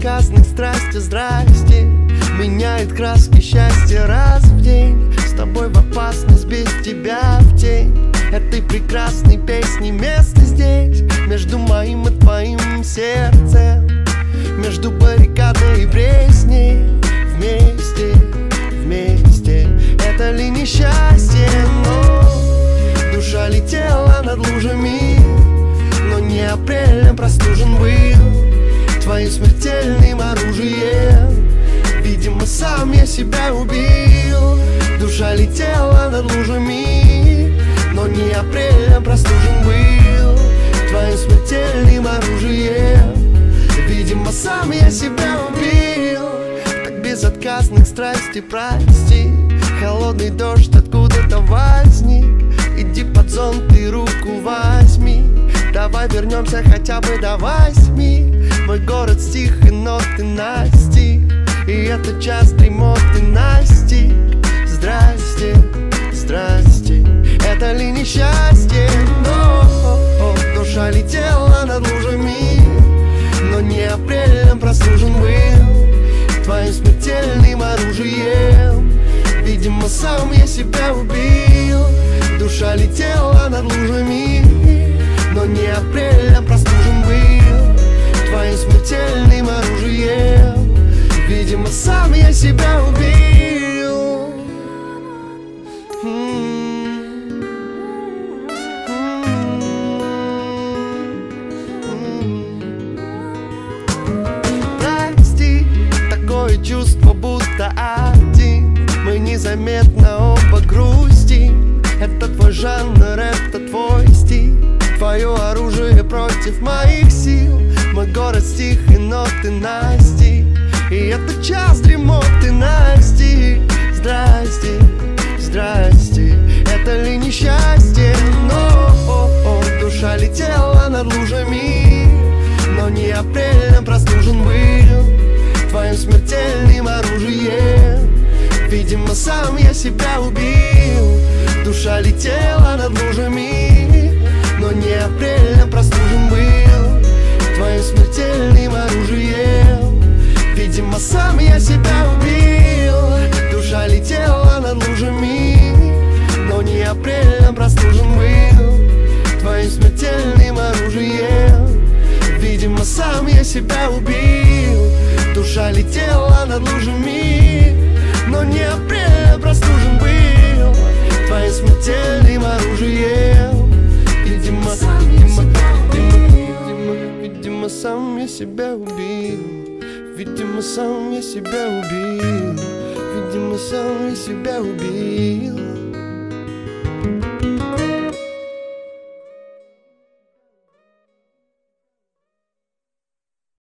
безотказных страсти, здрасте. Меняет краски счастья раз в день. С тобой в опасность, без тебя в тень этой прекрасной песни место здесь. Между моим и твоим сердцем, между баррикадой и пресней. Вместе, вместе, это ли несчастье? Но душа летела над лужами, но не апрелем простужен был твоим смертельным оружием. Видимо, сам я себя убил. Душа летела над лужами, но не апрелем простужен был твоим смертельным оружием. Видимо, сам я себя убил. Так безотказных страсти, прости. Холодный дождь откуда-то возник. Иди под зонт и руку возьми. Давай вернемся хотя бы до 8. Мой город стих и ноты настиг, и это час дремоты настиг. Здрасте, здрасте, это ли несчастье? Но душа летела над лужами, но не апрелем простужен был твоим смертельным оружием. Видимо, сам я себя убил. Душа летела над лужами, но не апрелем простужен был твоим смертельным оружием. Видимо, сам я себя убил. Прости, такое чувство, будто один. Мы незаметно оба грустим. Это твой жанр, это твой стиль. Твое оружие против моих сил. Мой город стих и ноты настиг, и это час дремоты настиг. Здрасте, здрасте, это ли несчастье? Но душа летела над лужами, но не апрелем простужен был твоим смертельным оружием. Видимо, сам я себя убил. Душа летела над лужами, но не апрелем простужен был твоим смертельным оружием. Видимо, сам я себя убил. Душа летела над лужами, но не апрелем простужен был твоим смертельным оружием. Видимо, сам я себя убил. Душа летела над лужами, но не апрелем простужен был твоим смертельным оружием. Видимо, видимо, сам я себя убил. Видимо, сам я себя убил. Видимо, сам я себя убил.